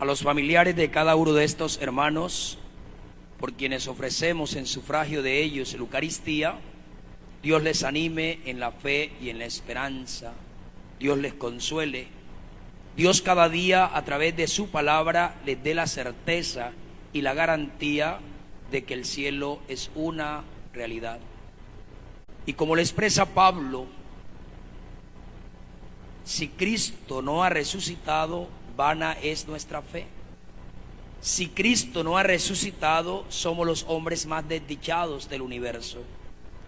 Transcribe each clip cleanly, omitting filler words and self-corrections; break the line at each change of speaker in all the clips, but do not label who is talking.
A los familiares de cada uno de estos hermanos, por quienes ofrecemos en sufragio de ellos la Eucaristía, Dios les anime en la fe y en la esperanza. Dios les consuele. Dios cada día a través de su palabra les dé la certeza y la garantía de que el cielo es una realidad. Y como le expresa Pablo, si Cristo no ha resucitado, vana es nuestra fe. Si Cristo no ha resucitado, somos los hombres más desdichados del universo.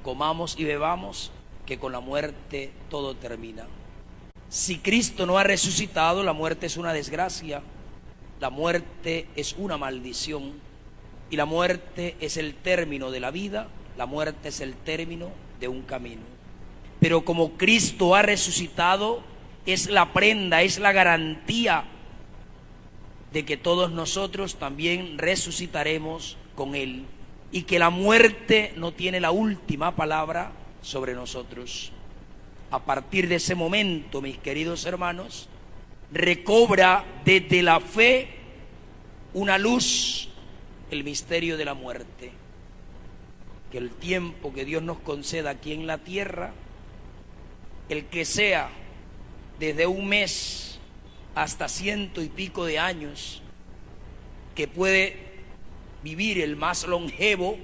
Comamos y bebamos, que con la muerte todo termina. Si Cristo no ha resucitado, la muerte es una desgracia, la muerte es una maldición, y la muerte es el término de la vida, la muerte es el término de un camino. Pero como Cristo ha resucitado, es la prenda, es la garantía de que todos nosotros también resucitaremos con Él, y que la muerte no tiene la última palabra sobre nosotros. A partir de ese momento, mis queridos hermanos, recobra desde la fe una luz el misterio de la muerte. Que el tiempo que Dios nos conceda aquí en la tierra, el que sea desde un mes hasta 100 y pico de años, que puede vivir el más longevo,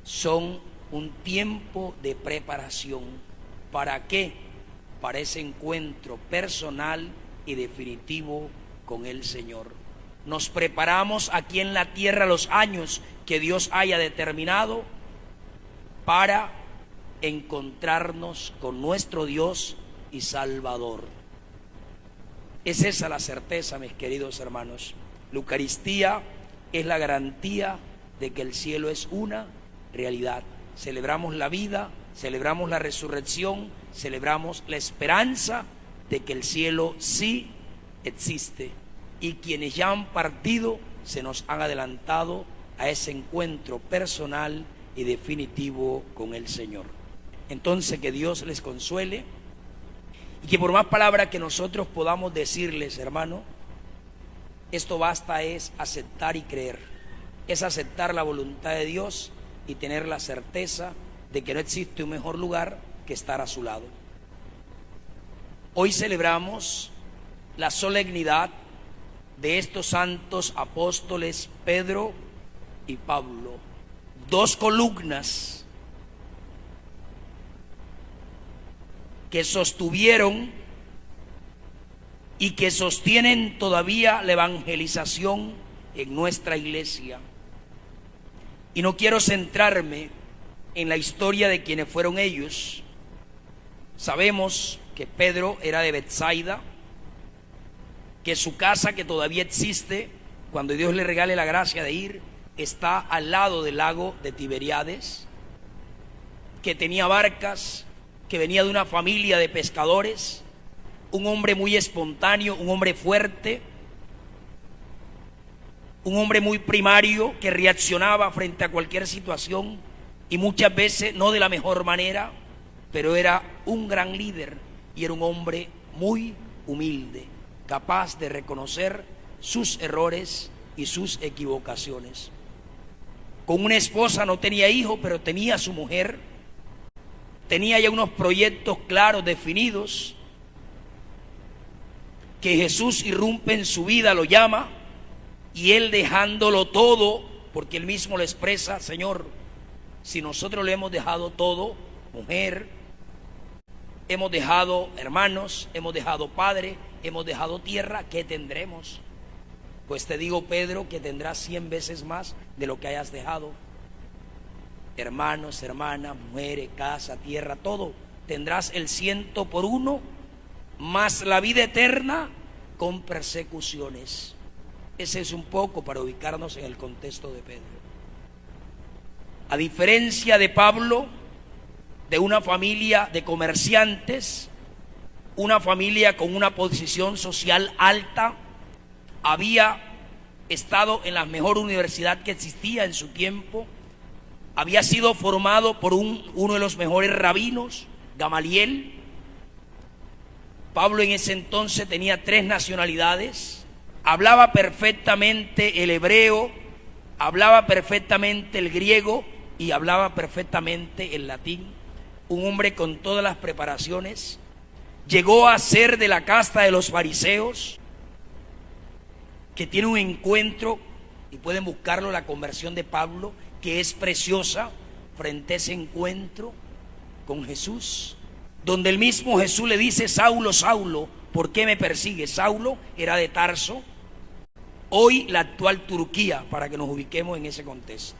son un tiempo de preparación. ¿Para qué? Para ese encuentro personal y definitivo con el Señor. Nos preparamos aquí en la tierra los años que Dios haya determinado para encontrarnos con nuestro Dios y Salvador. Es esa la certeza, mis queridos hermanos. La Eucaristía es la garantía de que el cielo es una realidad. Celebramos la vida, celebramos la resurrección, celebramos la esperanza de que el cielo sí existe, y quienes ya han partido se nos han adelantado a ese encuentro personal y definitivo con el Señor. Entonces, que Dios les consuele, y que por más palabras que nosotros podamos decirles, hermano, esto basta es aceptar y creer, es aceptar la voluntad de Dios y tener la certeza de que no existe un mejor lugar que estar a su lado. Hoy celebramos la solemnidad de estos santos apóstoles Pedro y Pablo, dos columnas que sostuvieron y que sostienen todavía la evangelización en nuestra iglesia. Y no quiero centrarme en la historia de quienes fueron ellos. Sabemos que Pedro era de Betsaida, que su casa, que todavía existe, cuando Dios le regale la gracia de ir, está al lado del lago de Tiberíades, que tenía barcas, que venía de una familia de pescadores, un hombre muy espontáneo, un hombre fuerte, un hombre muy primario que reaccionaba frente a cualquier situación y muchas veces no de la mejor manera, pero era un gran líder y era un hombre muy humilde, capaz de reconocer sus errores y sus equivocaciones. Con una esposa no tenía hijo, pero tenía a su mujer, tenía ya unos proyectos claros, definidos, que Jesús irrumpe en su vida, lo llama, y él dejándolo todo, porque él mismo lo expresa: Señor, si nosotros le hemos dejado todo, mujer, hemos dejado hermanos, hemos dejado padre, hemos dejado tierra, ¿qué tendremos? Pues te digo, Pedro, que tendrás 100 veces más de lo que hayas dejado. Hermanos, hermanas, mujeres, casa, tierra, todo. Tendrás el 100 por 1, más la vida eterna con persecuciones. Ese es un poco para ubicarnos en el contexto de Pedro. A diferencia de Pablo, de una familia de comerciantes, una familia con una posición social alta, había estado en la mejor universidad que existía en su tiempo, había sido formado por uno de los mejores rabinos, Gamaliel, Pablo en ese entonces tenía 3 nacionalidades, hablaba perfectamente el hebreo, hablaba perfectamente el griego y hablaba perfectamente el latín. Un hombre con todas las preparaciones. Llegó a ser de la casta de los fariseos, que tiene un encuentro, y pueden buscarlo, la conversión de Pablo, que es preciosa frente a ese encuentro con Jesús, donde el mismo Jesús le dice: Saulo, Saulo, ¿por qué me persigues? Saulo era de Tarso, hoy la actual Turquía, para que nos ubiquemos en ese contexto.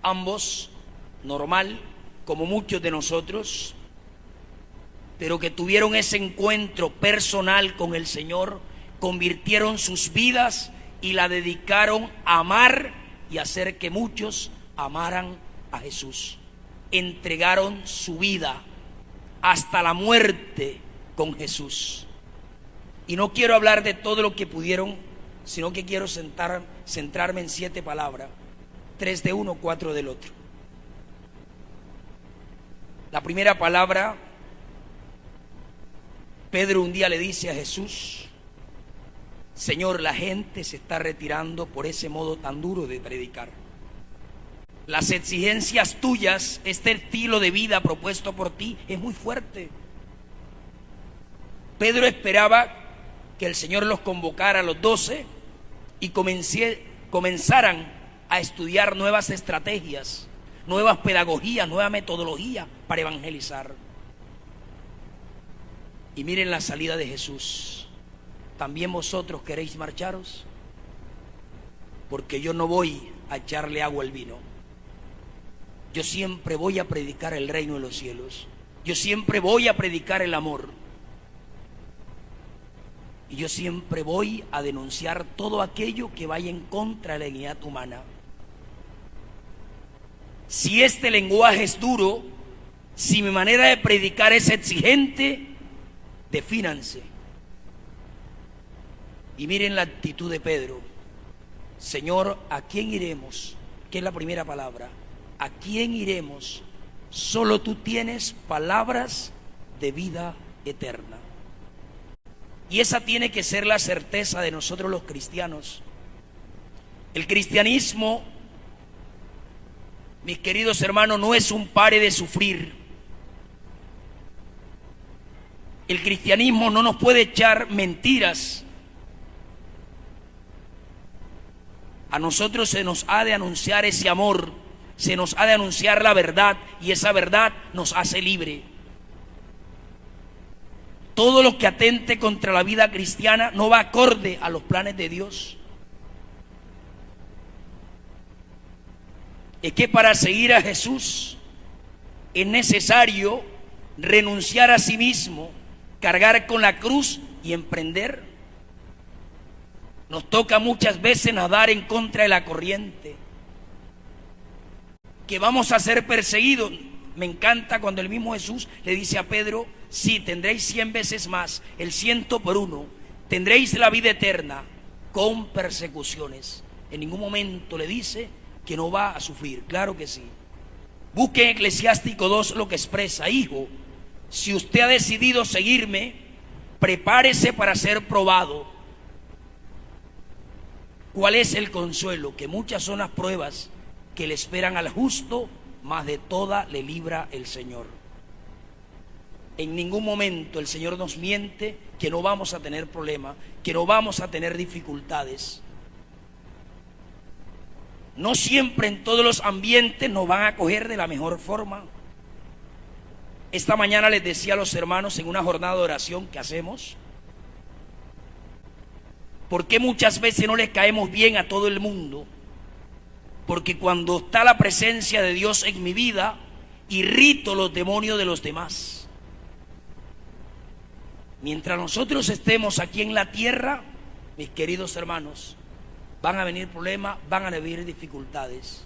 Ambos, normal, como muchos de nosotros, pero que tuvieron ese encuentro personal con el Señor, convirtieron sus vidas y la dedicaron a amar y hacer que muchos amaran a Jesús. Entregaron su vida hasta la muerte con Jesús. Y no quiero hablar de todo lo que pudieron, sino que quiero centrarme en 7 palabras, 3 de uno, 4 del otro. La primera palabra, Pedro un día le dice a Jesús: Señor, la gente se está retirando por ese modo tan duro de predicar. Las exigencias tuyas, este estilo de vida propuesto por ti, es muy fuerte. Pedro esperaba que el Señor los convocara a los 12 y comenzaran a estudiar nuevas estrategias, nuevas pedagogías, nueva metodología para evangelizar. Y miren la salida de Jesús: ¿también vosotros queréis marcharos? Porque yo no voy a echarle agua al vino. Yo siempre voy a predicar el reino de los cielos. Yo siempre voy a predicar el amor. Y yo siempre voy a denunciar todo aquello que vaya en contra de la dignidad humana. Si este lenguaje es duro, si mi manera de predicar es exigente, defínanse. Y miren la actitud de Pedro: Señor, ¿a quién iremos? ¿Qué es la primera palabra? ¿A quién iremos? Solo tú tienes palabras de vida eterna. Y esa tiene que ser la certeza de nosotros los cristianos. El cristianismo, mis queridos hermanos, no es un pare de sufrir. El cristianismo no nos puede echar mentiras. A nosotros se nos ha de anunciar ese amor, se nos ha de anunciar la verdad, y esa verdad nos hace libre. Todo lo que atente contra la vida cristiana no va acorde a los planes de Dios. Es que para seguir a Jesús es necesario renunciar a sí mismo, cargar con la cruz y emprender. Nos toca muchas veces nadar en contra de la corriente, que vamos a ser perseguidos. Me encanta cuando el mismo Jesús le dice a Pedro: sí, tendréis 100 veces más, el 100 por 1, tendréis la vida eterna con persecuciones. En ningún momento le dice que no va a sufrir, claro que sí. Busque en Eclesiástico 2 lo que expresa: hijo, si usted ha decidido seguirme, prepárese para ser probado. ¿Cuál es el consuelo? Que muchas son las pruebas que le esperan al justo, mas de toda le libra el Señor. En ningún momento el Señor nos miente que no vamos a tener problemas, que no vamos a tener dificultades. No siempre en todos los ambientes nos van a acoger de la mejor forma. Esta mañana les decía a los hermanos en una jornada de oración que hacemos: ¿por qué muchas veces no les caemos bien a todo el mundo? Porque cuando está la presencia de Dios en mi vida, irrito los demonios de los demás. Mientras nosotros estemos aquí en la tierra, mis queridos hermanos, van a venir problemas, van a venir dificultades,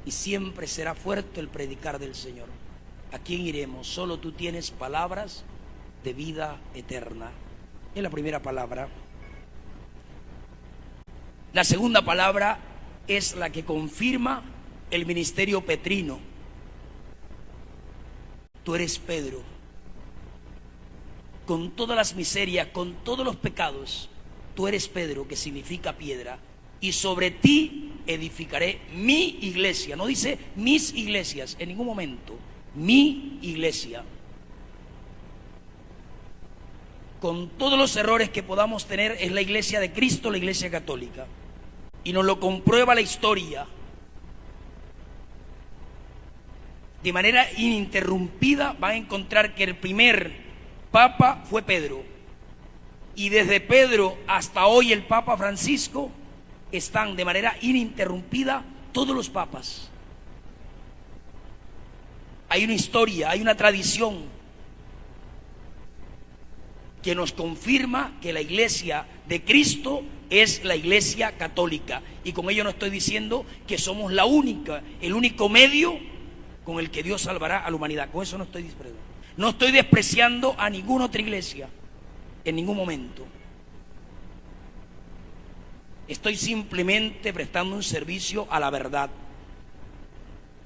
y siempre será fuerte el predicar del Señor. ¿A quién iremos? Solo tú tienes palabras de vida eterna. Es la primera palabra. La segunda palabra es la que confirma el ministerio petrino. tú eres Pedro, con todas las miserias, con todos los pecados, tú eres Pedro, que significa piedra, y sobre ti edificaré mi iglesia. No dice mis iglesias en ningún momento, mi iglesia. Con todos los errores que podamos tener, es la iglesia de Cristo, la iglesia católica, y nos lo comprueba la historia. De manera ininterrumpida van a encontrar que el primer papa fue Pedro, y desde Pedro hasta hoy el Papa Francisco están de manera ininterrumpida todos los papas. Hay una historia, hay una tradición que nos confirma que la iglesia de Cristo es la iglesia católica, y con ello no estoy diciendo que somos la única, el único medio con el que Dios salvará a la humanidad. Con eso no estoy despreciando. No estoy despreciando a ninguna otra iglesia en ningún momento. Estoy simplemente prestando un servicio a la verdad.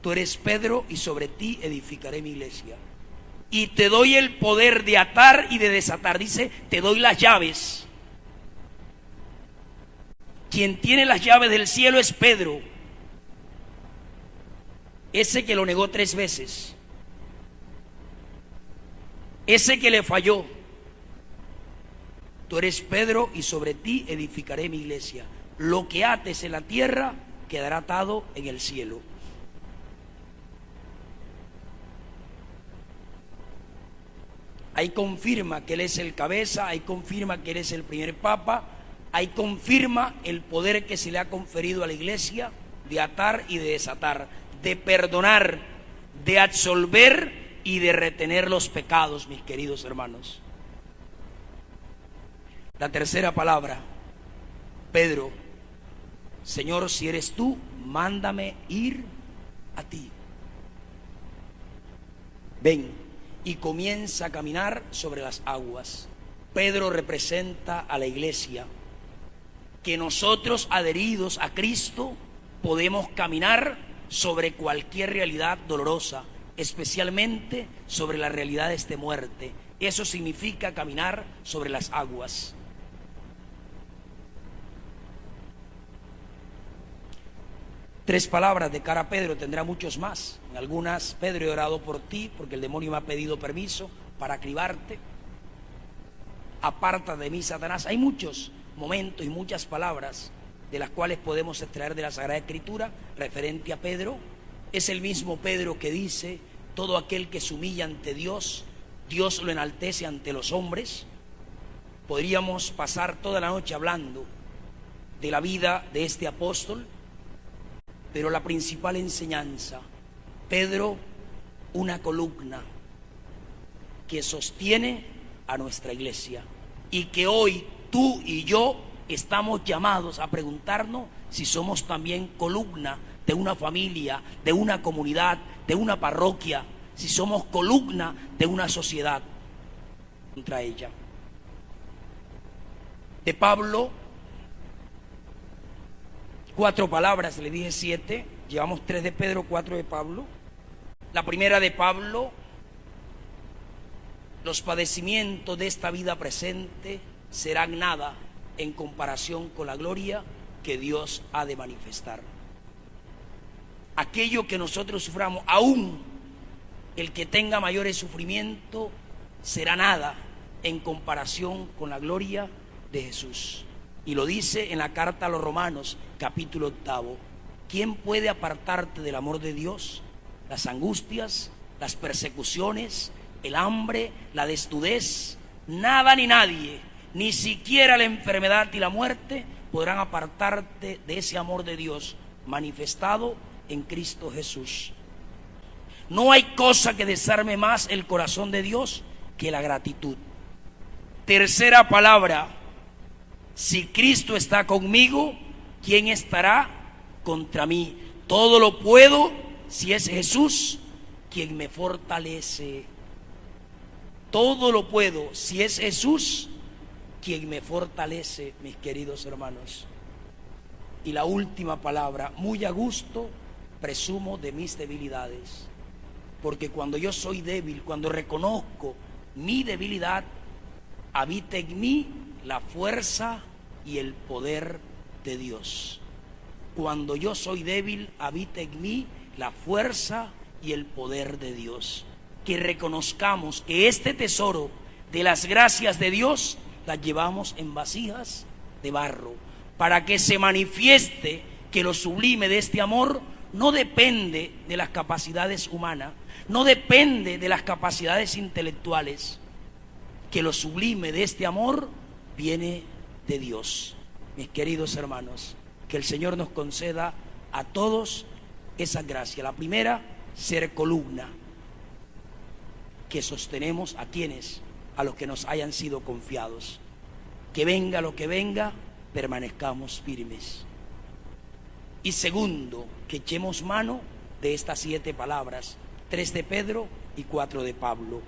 Tú eres Pedro, y sobre ti edificaré mi iglesia. Y te doy el poder de atar y de desatar. Dice, te doy las llaves. Quien tiene las llaves del cielo es Pedro, ese que lo negó 3 veces, ese que le falló. Tú eres Pedro, y sobre ti edificaré mi iglesia. Lo que ates en la tierra quedará atado en el cielo. Ahí confirma que Él es el cabeza, ahí confirma que Él es el primer papa, ahí confirma el poder que se le ha conferido a la iglesia de atar y de desatar, de perdonar, de absolver y de retener los pecados, mis queridos hermanos. La tercera palabra, Pedro, Señor, si eres tú, mándame ir a ti. Ven. Y comienza a caminar sobre las aguas. Pedro representa a la iglesia, que nosotros, adheridos a Cristo, podemos caminar sobre cualquier realidad dolorosa, especialmente sobre las realidades de muerte. Eso significa caminar sobre las aguas. Tres palabras de cara a Pedro, tendrá muchos más. En algunas, Pedro, he orado por ti porque el demonio me ha pedido permiso para cribarte. Aparta de mí, Satanás. Hay muchos momentos y muchas palabras de las cuales podemos extraer de la Sagrada Escritura referente a Pedro. Es el mismo Pedro que dice, todo aquel que se humilla ante Dios, Dios lo enaltece ante los hombres. Podríamos pasar toda la noche hablando de la vida de este apóstol, pero la principal enseñanza, Pedro, una columna que sostiene a nuestra iglesia, y que hoy tú y yo estamos llamados a preguntarnos si somos también columna de una familia, de una comunidad, de una parroquia, si somos columna de una sociedad contra ella. De Pablo, 4 palabras, le dije 7, llevamos 3 de Pedro, 4 de Pablo. La primera de Pablo, los padecimientos de esta vida presente serán nada en comparación con la gloria que Dios ha de manifestar. Aquello que nosotros suframos, aún el que tenga mayores sufrimientos, será nada en comparación con la gloria de Jesús. Y lo dice en la carta a los Romanos, capítulo 8. ¿Quién puede apartarte del amor de Dios? Las angustias, las persecuciones, el hambre, la desnudez. Nada ni nadie, ni siquiera la enfermedad y la muerte, podrán apartarte de ese amor de Dios manifestado en Cristo Jesús. No hay cosa que desarme más el corazón de Dios que la gratitud. Tercera palabra, si Cristo está conmigo, ¿quién estará contra mí? Todo lo puedo si es Jesús quien me fortalece. Todo lo puedo si es Jesús quien me fortalece, mis queridos hermanos. Y la última palabra, muy a gusto presumo de mis debilidades. Porque cuando yo soy débil, cuando reconozco mi debilidad, habita en mí la fuerza y el poder de Dios. Cuando yo soy débil, habita en mí la fuerza y el poder de Dios. Que reconozcamos que este tesoro de las gracias de Dios las llevamos en vasijas de barro, para que se manifieste que lo sublime de este amor no depende de las capacidades humanas, no depende de las capacidades intelectuales, que lo sublime de este amor viene de Dios. Mis queridos hermanos, que el Señor nos conceda a todos esa gracia. La primera, ser columna, que sostenemos a quienes, a los que nos hayan sido confiados. Que venga lo que venga, permanezcamos firmes. Y segundo, que echemos mano de estas 7 palabras, 3 de Pedro y 4 de Pablo.